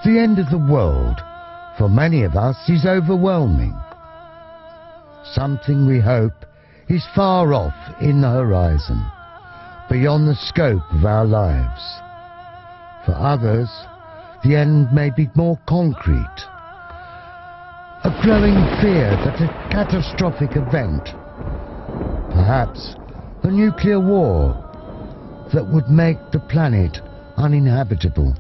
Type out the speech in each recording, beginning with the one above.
The end of the world, for many of us, is overwhelming. Something we hope is far off in the horizon, beyond the scope of our lives. For others, the end may be more concrete. A growing fear that a catastrophic event, perhaps a nuclear war, that would make the planet uninhabitable.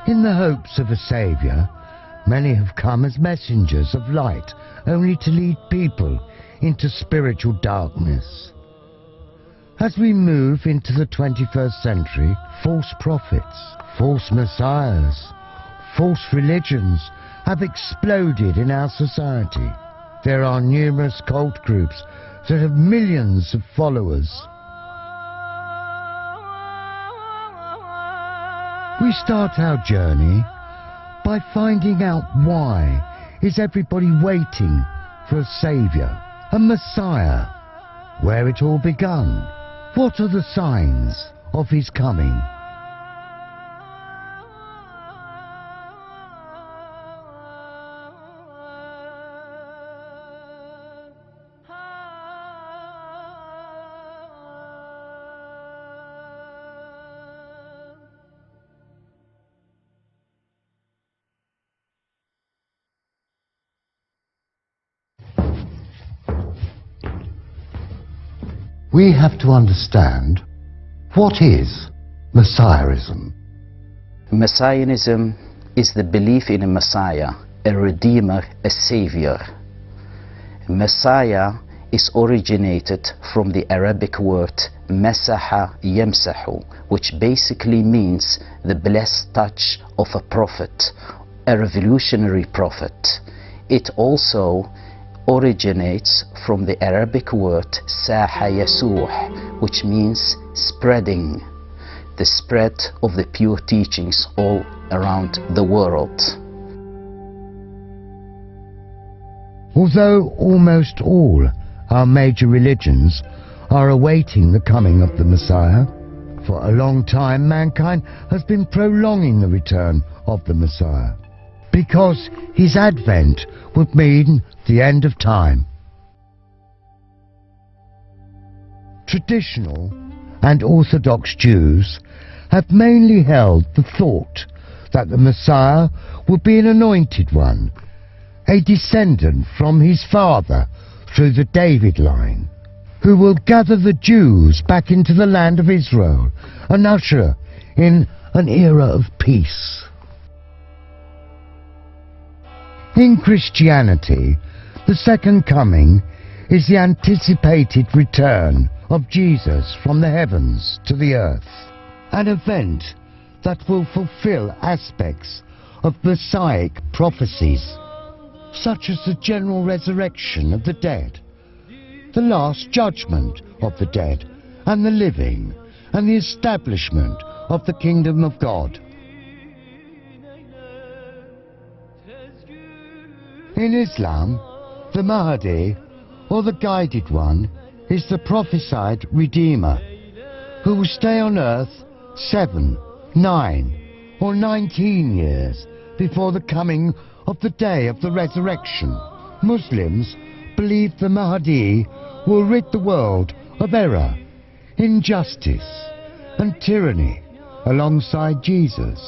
In the hopes of a saviour, many have come as messengers of light, only to lead people into spiritual darkness. As we move into the 21st century, false prophets, false messiahs, false religions have exploded in our society. There are numerous cult groups that have millions of followers. We start our journey by finding out why is everybody waiting for a saviour, a messiah. Where it all begun? What are the signs of his coming? We have to understand, what is Messiahism? Messianism is the belief in a Messiah, a Redeemer, a Saviour. Messiah is originated from the Arabic word Masaha Yamsahu, which basically means the blessed touch of a prophet, a revolutionary prophet. It also originates from the Arabic word Saha Yasuh, which means spreading, the spread of the pure teachings all around the world. Although almost all our major religions are awaiting the coming of the Messiah, for a long time mankind has been prolonging the return of the Messiah, because his advent would mean the end of time. Traditional and Orthodox Jews have mainly held the thought that the Messiah would be an anointed one, a descendant from his father through the David line, who will gather the Jews back into the land of Israel and usher in an era of peace. In Christianity, the second coming is the anticipated return of Jesus from the heavens to the earth, an event that will fulfill aspects of Messianic prophecies, such as the general resurrection of the dead, the last judgment of the dead and the living, and the establishment of the kingdom of God. In Islam, the Mahdi, or the Guided One, is the prophesied Redeemer, who will stay on earth 7, 9, or 19 years before the coming of the day of the resurrection. Muslims believe the Mahdi will rid the world of error, injustice, and tyranny alongside Jesus.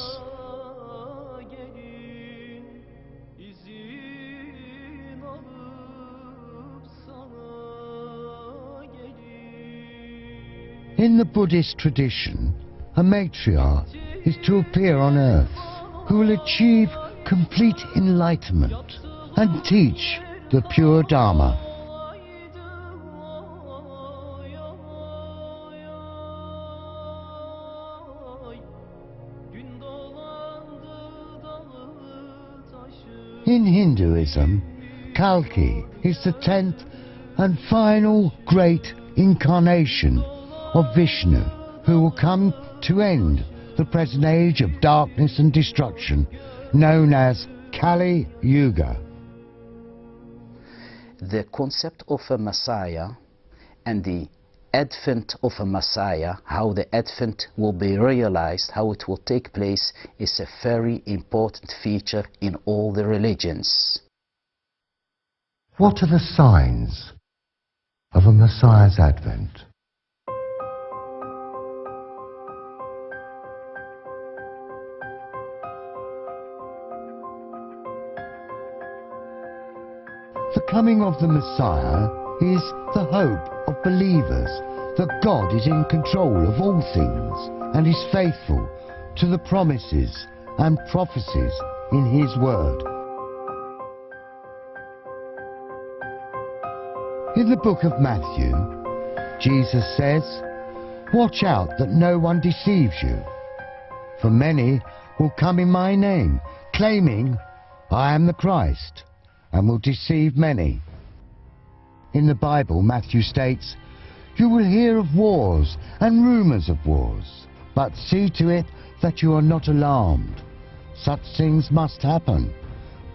In the Buddhist tradition, a matriarch is to appear on earth who will achieve complete enlightenment and teach the pure Dharma. In Hinduism, Kalki is the 10th and final great incarnation of Vishnu, who will come to end the present age of darkness and destruction, known as Kali Yuga. The concept of a Messiah and the advent of a Messiah, how the advent will be realized, how it will take place, is a very important feature in all the religions. What are the signs of a Messiah's advent? The coming of the Messiah is the hope of believers that God is in control of all things and is faithful to the promises and prophecies in His Word. In the book of Matthew, Jesus says, "Watch out that no one deceives you, for many will come in my name, claiming I am the Christ, and will deceive many." In the Bible, Matthew states, "You will hear of wars and rumors of wars, but see to it that you are not alarmed. Such things must happen,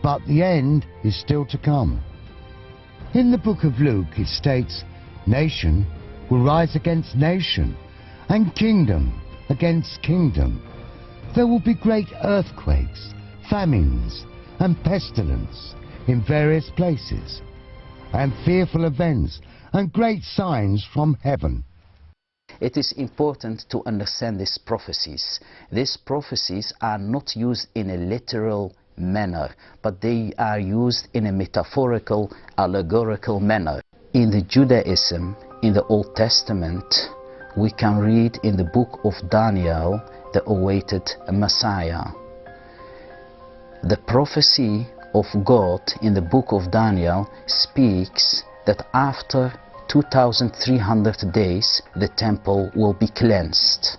but the end is still to come." In the book of Luke it states, "Nation will rise against nation, and kingdom against kingdom. There will be great earthquakes, famines, and pestilence in various places, and fearful events and great signs from heaven." It is important to understand these prophecies. These prophecies are not used in a literal manner, but they are used in a metaphorical, allegorical manner. In the Judaism, in the Old Testament, we can read in the book of Daniel the awaited Messiah. The prophecy of God in the book of Daniel speaks that after 2300 days the temple will be cleansed.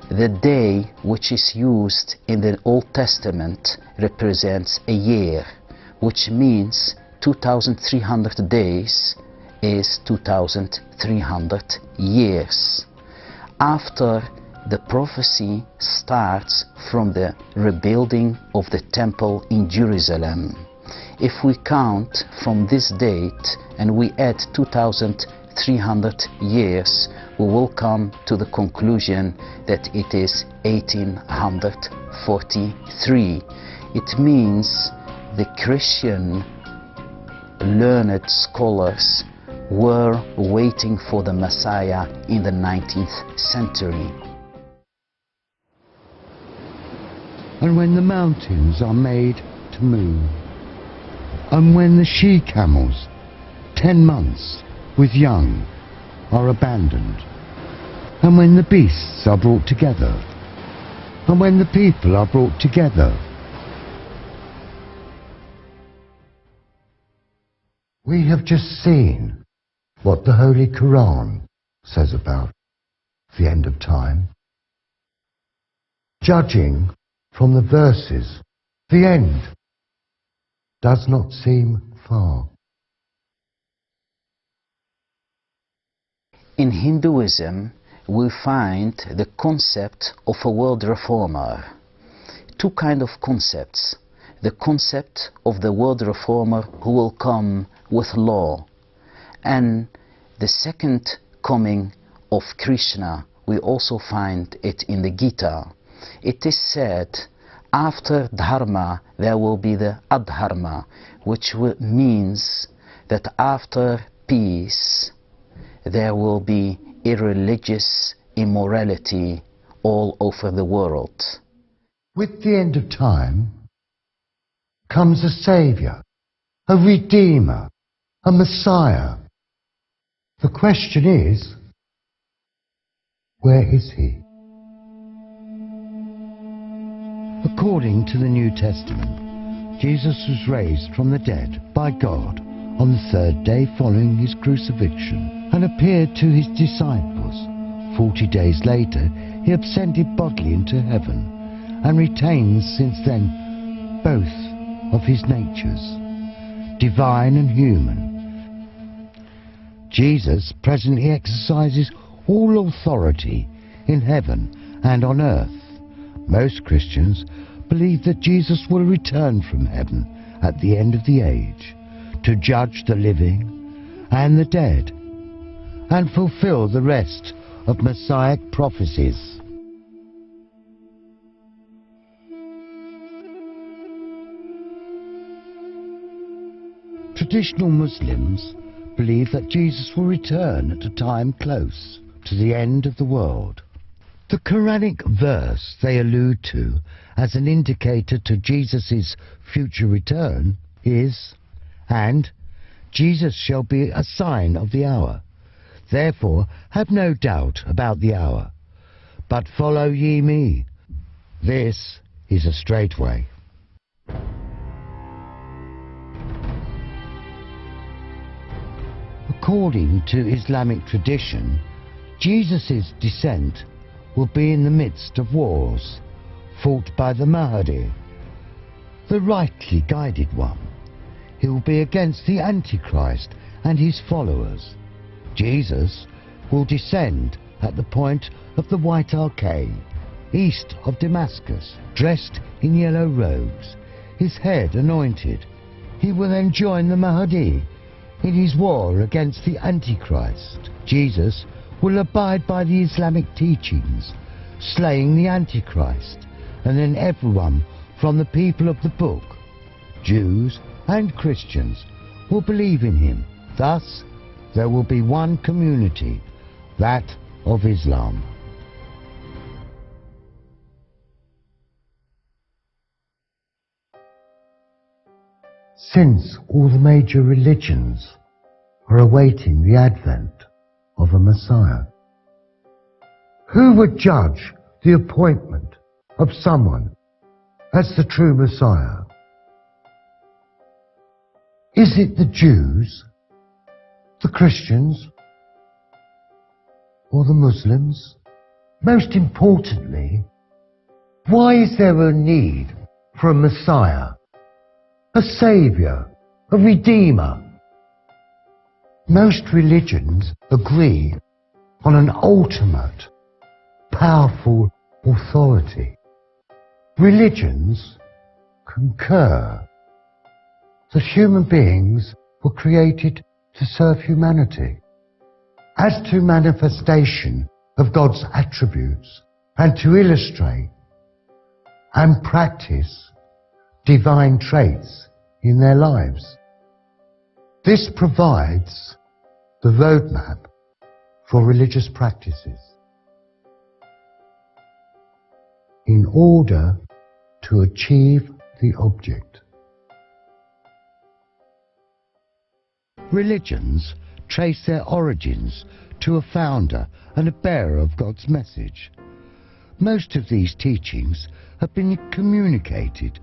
The day which is used in the Old Testament represents a year, which means 2300 days is 2300 years. After the prophecy starts from the rebuilding of the temple in Jerusalem. If we count from this date and we add 2300 years, we will come to the conclusion that it is 1843. It means the Christian learned scholars were waiting for the Messiah in the 19th century. And when the mountains are made to move, and when the she-camels, 10 months with young, are abandoned, and when the beasts are brought together, and when the people are brought together. We have just seen what the Holy Quran says about the end of time. Judging from the verses, the end does not seem far. In Hinduism, we find the concept of a world reformer. Two kinds of concepts. The concept of the world reformer who will come with law, and the second coming of Krishna. We also find it in the Gita. It is said, after Dharma there will be the Adharma, which means that after peace there will be irreligious immorality all over the world. With the end of time comes a Saviour, a Redeemer, a Messiah. The question is, where is He? According to the New Testament, Jesus was raised from the dead by God on the third day following His crucifixion and appeared to His disciples. 40 days later, He ascended bodily into heaven and retains since then both of His natures, divine and human. Jesus presently exercises all authority in heaven and on earth. Most Christians believe that Jesus will return from heaven at the end of the age to judge the living and the dead. and fulfill the rest of Messianic prophecies. Traditional Muslims believe that Jesus will return at a time close to the end of the world. The Quranic verse they allude to as an indicator to Jesus' future return is, "And Jesus shall be a sign of the hour. Therefore have no doubt about the hour, but follow ye me. This is a straight way." According to Islamic tradition, Jesus' descent will be in the midst of wars fought by the Mahdi, the rightly guided one. He will be against the Antichrist and his followers. Jesus will descend at the point of the White Arcade, east of Damascus, dressed in yellow robes, his head anointed. He will then join the Mahdi in his war against the Antichrist. Jesus will abide by the Islamic teachings, slaying the Antichrist, and then everyone from the people of the book, Jews and Christians, will believe in him. Thus, there will be one community, that of Islam. Since all the major religions are awaiting the advent of a Messiah, who would judge the appointment of someone as the true Messiah? Is it the Jews, the Christians, or the Muslims? Most importantly, why is there a need for a Messiah, a Saviour, a Redeemer? Most religions agree on an ultimate, powerful authority. Religions concur that human beings were created to serve humanity as to manifestation of God's attributes and to illustrate and practice divine traits in their lives. This provides the roadmap for religious practices in order to achieve the object. Religions trace their origins to a founder and a bearer of God's message. Most of these teachings have been communicated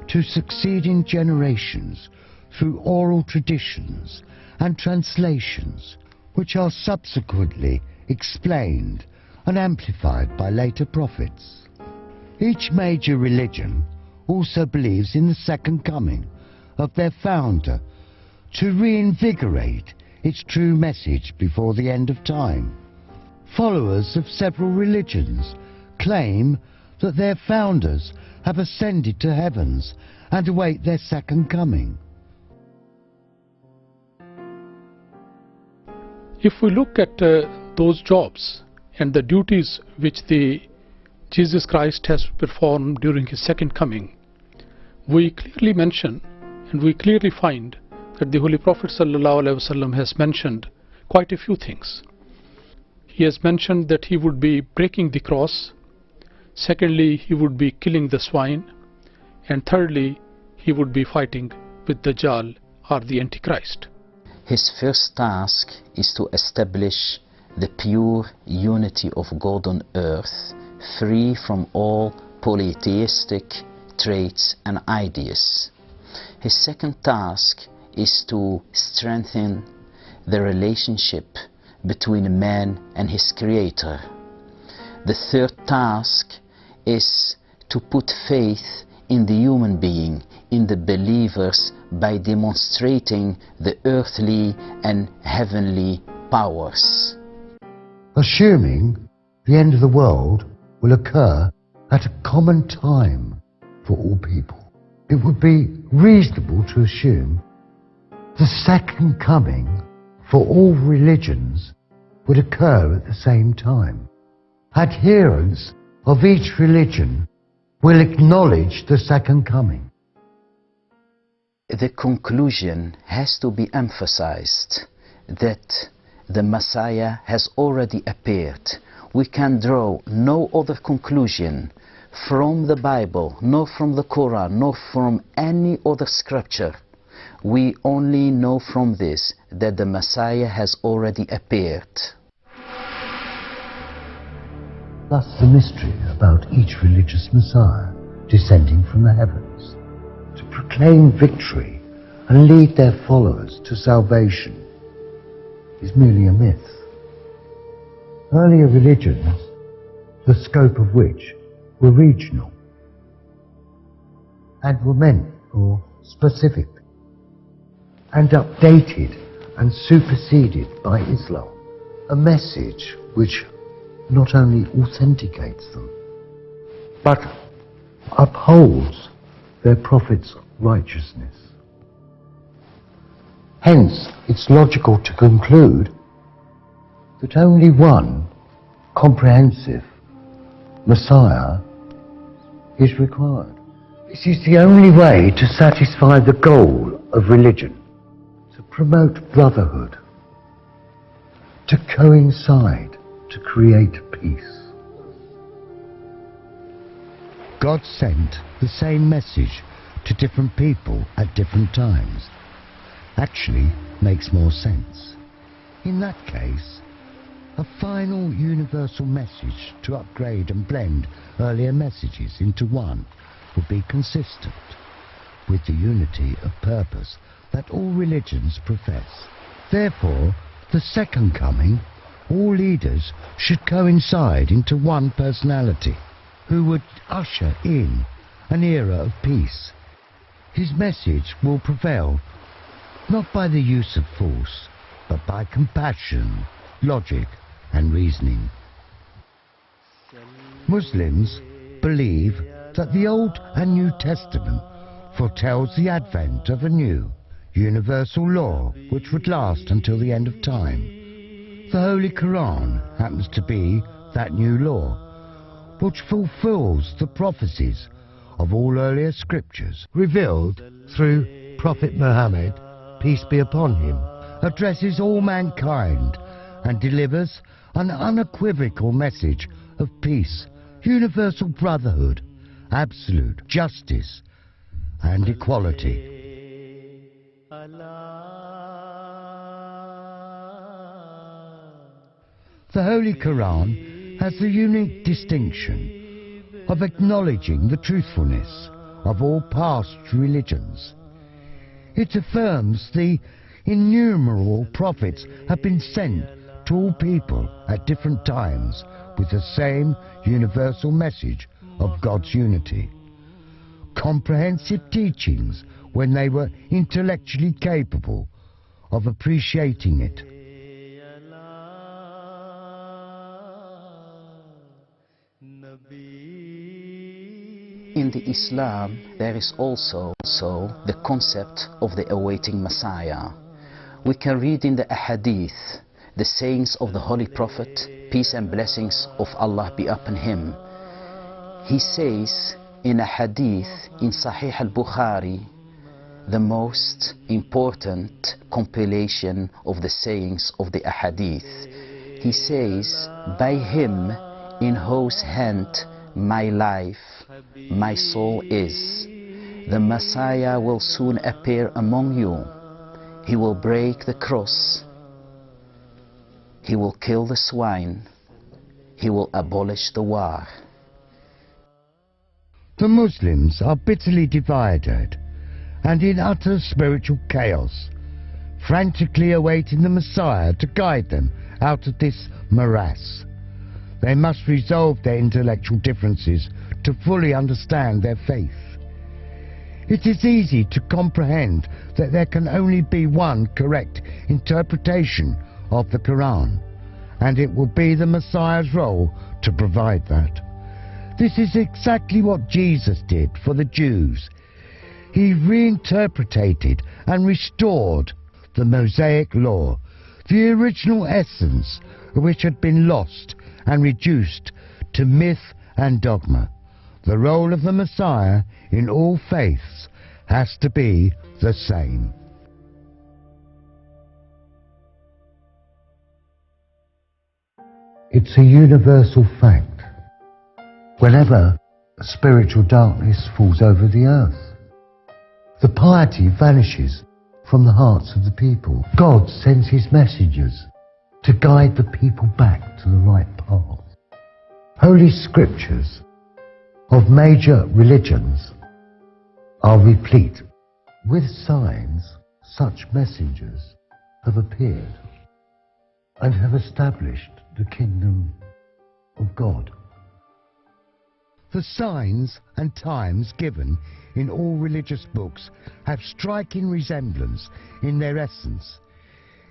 to succeeding generations through oral traditions and translations, which are subsequently explained and amplified by later prophets. Each major religion also believes in the second coming of their founder to reinvigorate its true message before the end of time. Followers of several religions claim that their founders have ascended to heavens and await their second coming. If we look at those jobs and the duties which Jesus Christ has performed during his second coming, we clearly mention and we clearly find that the Holy Prophet ﷺ has mentioned quite a few things. He has mentioned that he would be breaking the cross, secondly he would be killing the swine, and thirdly he would be fighting with Dajjal or the Antichrist. His first task is to establish the pure unity of God on earth, free from all polytheistic traits and ideas. His second task is to strengthen the relationship between man and his Creator. The third task is to put faith in the human being, in the believers, by demonstrating the earthly and heavenly powers. Assuming the end of the world will occur at a common time for all people, it would be reasonable to assume the second coming for all religions would occur at the same time. Adherents of each religion will acknowledge the second coming. The conclusion has to be emphasized that the Messiah has already appeared. We can draw no other conclusion from the Bible, nor from the Quran, nor from any other scripture. We only know from this that the Messiah has already appeared. Thus the mystery about each religious Messiah descending from the heavens to proclaim victory and lead their followers to salvation is merely a myth. Earlier religions, the scope of which were regional and were meant for specific, and updated and superseded by Islam, a message which not only authenticates them, but upholds their prophet's righteousness. Hence, it's logical to conclude that only one comprehensive Messiah is required. This is the only way to satisfy the goal of religion, to promote brotherhood, to coincide, to create peace. God sent the same message to different people at different times. Actually makes more sense. In that case, a final universal message to upgrade and blend earlier messages into one would be consistent with the unity of purpose that all religions profess. Therefore, the second coming, all leaders should coincide into one personality who would usher in an era of peace. His message will prevail not by the use of force, but by compassion, logic and reasoning. Muslims believe that the Old and New Testament foretells the advent of a new, universal law which would last until the end of time. The Holy Quran happens to be that new law, which fulfills the prophecies of all earlier scriptures, revealed through Prophet Muhammad, peace be upon him, addresses all mankind and delivers an unequivocal message of peace, universal brotherhood, absolute justice and equality. The Holy Quran has the unique distinction of acknowledging the truthfulness of all past religions. It affirms the innumerable prophets have been sent to all people at different times with the same universal message of God's unity. Comprehensive teachings when they were intellectually capable of appreciating it. In the Islam, there is also the concept of the awaiting Messiah. We can read in the Ahadith the sayings of the Holy Prophet, peace and blessings of Allah be upon him. He says in a hadith in Sahih al-Bukhari, the most important compilation of the sayings of the Ahadith. He says, by him in whose hand my life, my soul is, the Messiah will soon appear among you. He will break the cross. He will kill the swine. He will abolish the war. The Muslims are bitterly divided and in utter spiritual chaos, frantically awaiting the Messiah to guide them out of this morass. They must resolve their intellectual differences to fully understand their faith. It is easy to comprehend that there can only be one correct interpretation of the Quran, and it will be the Messiah's role to provide that. This is exactly what Jesus did for the Jews. He reinterpreted and restored the Mosaic law, the original essence which had been lost and reduced to myth and dogma. The role of the Messiah in all faiths has to be the same. It's a universal fact. Whenever spiritual darkness falls over the earth, the piety vanishes from the hearts of the people. God sends his messengers to guide the people back to the right path. Holy scriptures of major religions are replete with signs. Such messengers have appeared and have established the kingdom of God. The signs and times given in all religious books have striking resemblance in their essence.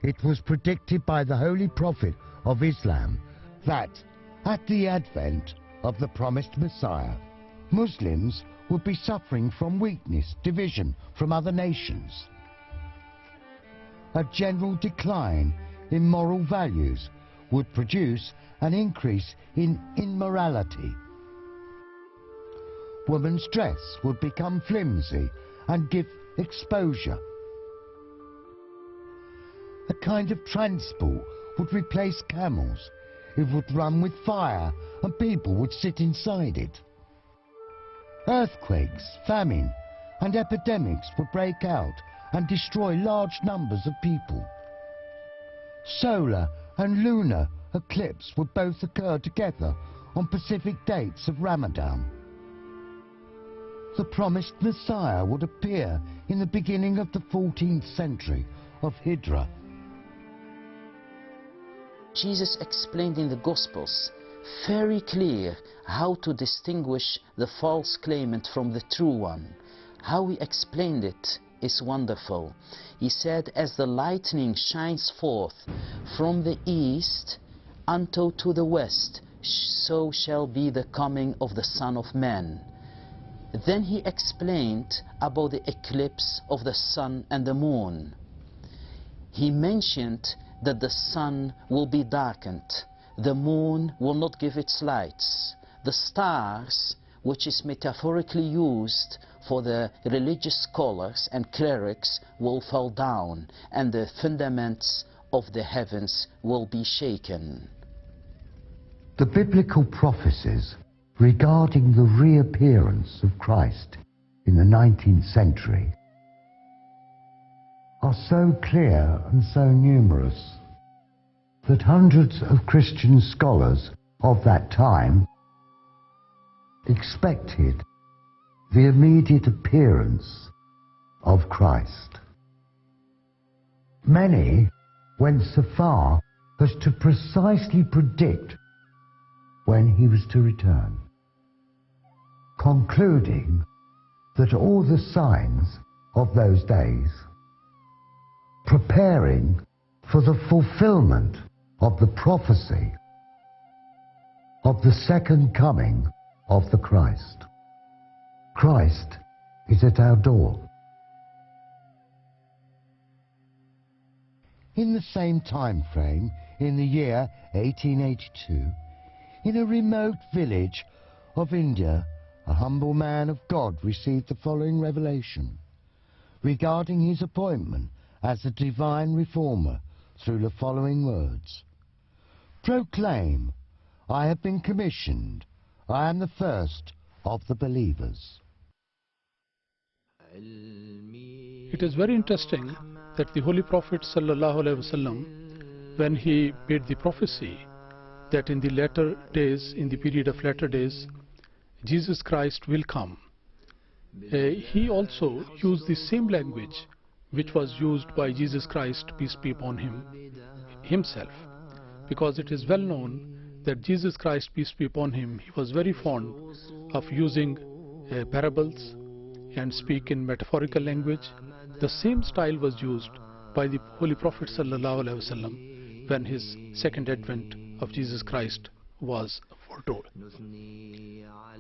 It was predicted by the Holy Prophet of Islam that at the advent of the promised Messiah, Muslims would be suffering from weakness, division from other nations, a general decline in moral values would produce an increase in immorality. Women's dress would become flimsy and give exposure. A kind of transport would replace camels. It would run with fire and people would sit inside it. Earthquakes, famine and epidemics would break out and destroy large numbers of people. Solar and lunar eclipse would both occur together on specific dates of Ramadan. The promised Messiah would appear in the beginning of the 14th century of Hijrah. Jesus explained in the Gospels very clear how to distinguish the false claimant from the true one. How he explained it is wonderful. He said, as the lightning shines forth from the east unto to the west, so shall be the coming of the Son of Man. Then he explained about the eclipse of the sun and the moon. He mentioned that the sun will be darkened, the moon will not give its lights, the stars, which is metaphorically used for the religious scholars and clerics, will fall down, and the fundaments of the heavens will be shaken. The biblical prophecies regarding the reappearance of Christ in the 19th century are so clear and so numerous that hundreds of Christian scholars of that time expected the immediate appearance of Christ. Many went so far as to precisely predict when he was to return, concluding that all the signs of those days preparing for the fulfillment of the prophecy of the second coming of the Christ. Christ is at our door. In the same time frame, in the year 1882, in a remote village of India, a humble man of God received the following revelation regarding his appointment as a divine reformer through the following words: proclaim, I have been commissioned, I am the first of the believers. It is very interesting that the Holy Prophet ﷺ, when he made the prophecy that in the latter days, in the period of latter days, Jesus Christ will come, he also used the same language which was used by Jesus Christ, peace be upon him, himself. Because it is well known that Jesus Christ, peace be upon him, he was very fond of using parables and speak in metaphorical language. The same style was used by the Holy Prophet ﷺ when his second advent of Jesus Christ was foretold.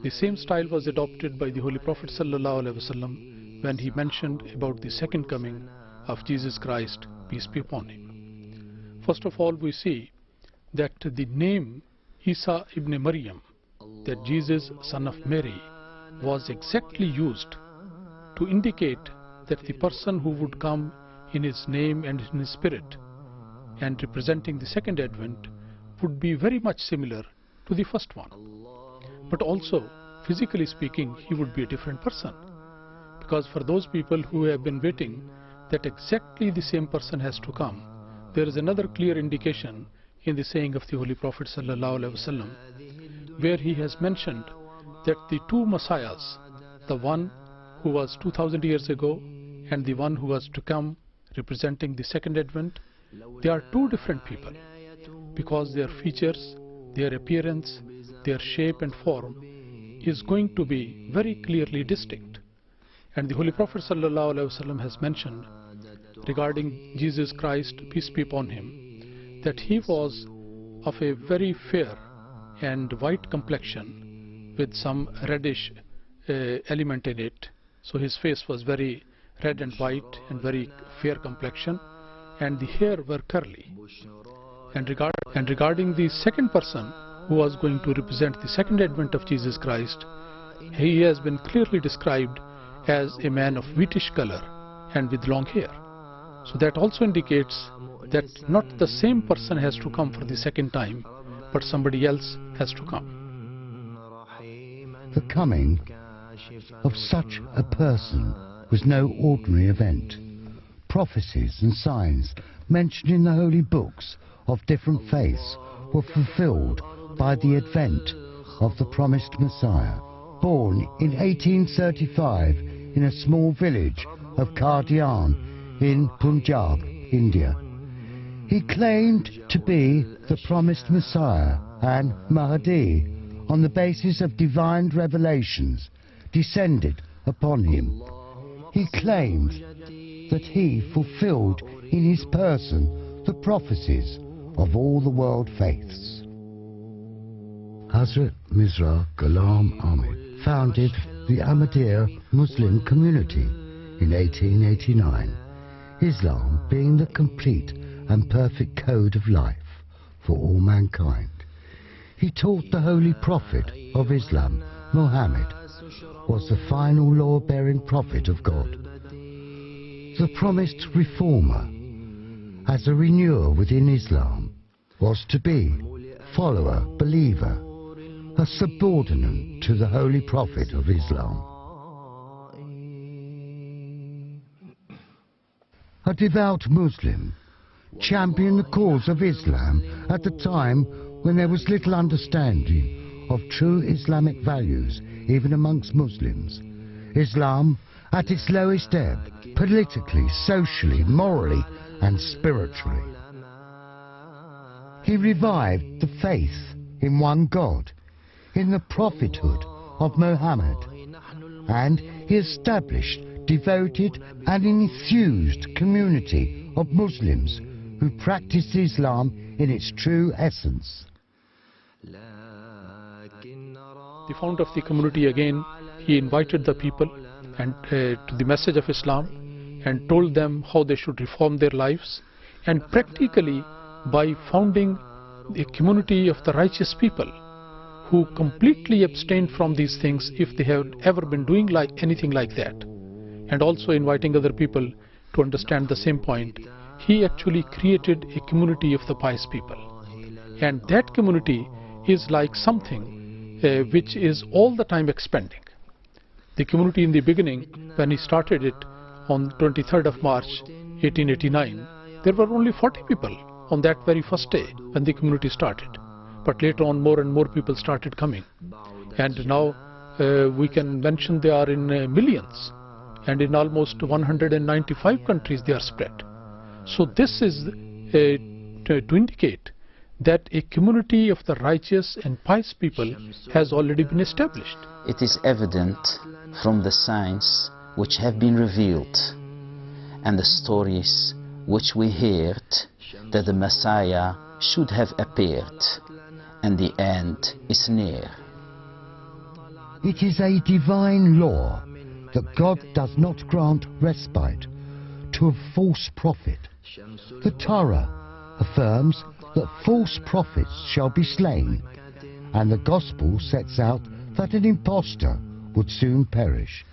The same style was adopted by the Holy Prophet ﷺ when he mentioned about the second coming of Jesus Christ, peace be upon him. First of all, we see that the name Isa ibn Maryam, that Jesus, son of Mary, was exactly used to indicate that the person who would come in his name and in his spirit and representing the second advent would be very much similar to the first one. But also, physically speaking, he would be a different person. Because for those people who have been waiting that exactly the same person has to come, there is another clear indication in the saying of the Holy Prophet ﷺ, where he has mentioned that the two messiahs, the one who was 2000 years ago and the one who was to come representing the second advent, they are two different people, because their features, their appearance, their shape and form is going to be very clearly distinct. And the Holy Prophet ﷺ has mentioned regarding Jesus Christ, peace be upon him, that he was of a very fair and white complexion with some reddish element in it. So his face was very red and white and very fair complexion, and the hair were curly. And regarding the second person who was going to represent the second advent of Jesus Christ, he has been clearly described as a man of whitish color and with long hair. So that also indicates that not the same person has to come for the second time, but somebody else has to come. The coming of such a person was no ordinary event. Prophecies and signs mentioned in the holy books of different faiths were fulfilled by the advent of the promised Messiah. Born in 1835 in a small village of Kardian in Punjab, India, he claimed to be the promised Messiah and Mahdi on the basis of divine revelations descended upon him. He claimed that he fulfilled in his person the prophecies of all the world faiths. Hazrat Mirza Ghulam-e-Ahmad founded the Ahmadiyya Muslim community in 1889, Islam being the complete and perfect code of life for all mankind. He taught the holy prophet of Islam, Muhammad, was the final law-bearing prophet of God. The promised reformer, as a renewer within Islam, was to be follower, believer, a subordinate to the holy prophet of Islam. A devout Muslim, championed the cause of Islam at the time when there was little understanding of true Islamic values even amongst Muslims. Islam at its lowest ebb, politically, socially, morally and spiritually. He revived the faith in one God, in the prophethood of Muhammad, and he established devoted and enthused community of Muslims who practiced Islam in its true essence. The founder of the community, again, he invited the people and to the message of Islam and told them how they should reform their lives, and practically by founding a community of the righteous people who completely abstained from these things if they have ever been doing anything like that, and also inviting other people to understand the same point. He actually created a community of the pious people, and that community is like something which is all the time expanding. The community in the beginning, when he started it on 23rd of March 1889, there were only 40 people on that very first day when the community started. But later on, more and more people started coming, and now we can mention they are in millions, and in almost 195 countries they are spread. So this is to indicate that a community of the righteous and pious people has already been established. It is evident from the signs which have been revealed and the stories which we heard that the Messiah should have appeared and the end is near. It is a divine law that God does not grant respite to a false prophet. The Torah affirms that false prophets shall be slain, and the Gospel sets out that an impostor would soon perish,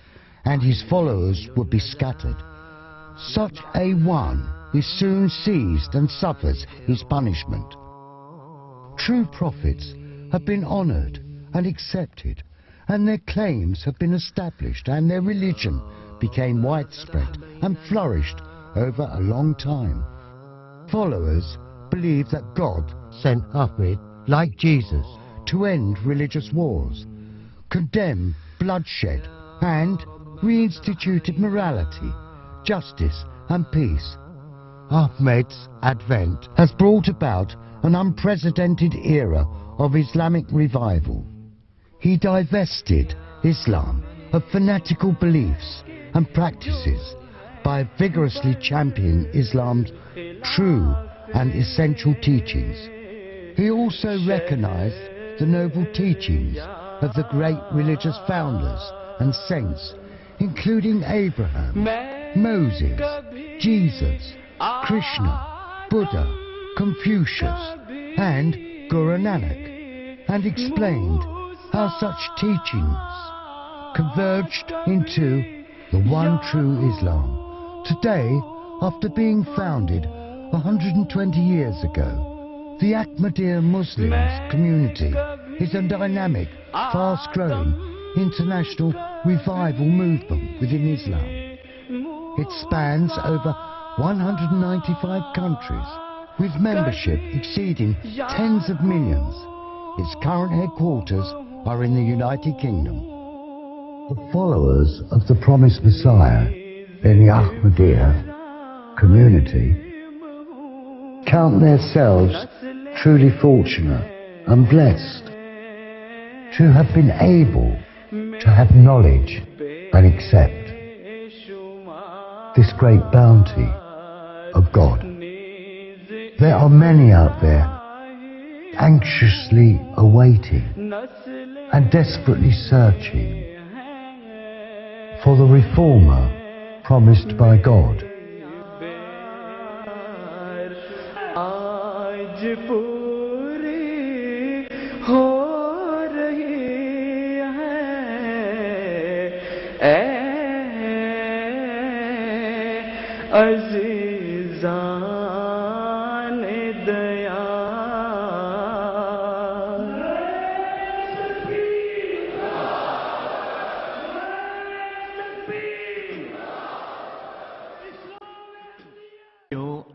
and his followers would be scattered. Such a one is soon seized and suffers his punishment. True prophets have been honoured and accepted, and their claims have been established, and their religion became widespread and flourished over a long time. Followers believe that God sent Ahmed, like Jesus, to end religious wars, condemn bloodshed, and reinstituted morality, justice and peace. Ahmed's advent has brought about an unprecedented era of Islamic revival. He divested Islam of fanatical beliefs and practices by vigorously championing Islam's true and essential teachings. He also recognized the noble teachings of the great religious founders and saints, including Abraham, Moses, Jesus, Krishna, Buddha, Confucius, and Guru Nanak, and explained how such teachings converged into the one true Islam. Today, after being founded 120 years ago, the Ahmadiyya Muslims community is a dynamic, fast-growing, international revival movement within Islam. It spans over 195 countries, with membership exceeding tens of millions. Its current headquarters are in the United Kingdom. The followers of the promised Messiah in the Ahmadiyya community count themselves truly fortunate and blessed to have been able to have knowledge and accept this great bounty of God. There are many out there anxiously awaiting and desperately searching for the reformer promised by God.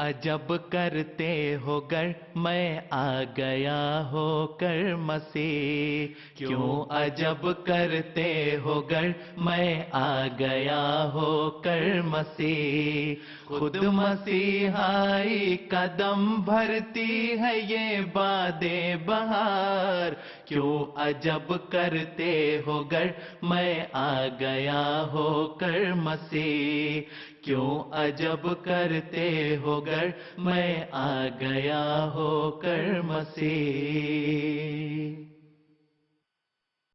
अजब करते हो गर मैं आ गया होकर मसीह क्यों अजब करते हो गर मैं आ गया होकर मसीह खुद मसीहाई कदम भरती है ये बादे बहार क्यों अजब करते हो गर मैं आ गया होकर मसीह क्यों अजब करते हो गर मैं आ गया होकर मसीह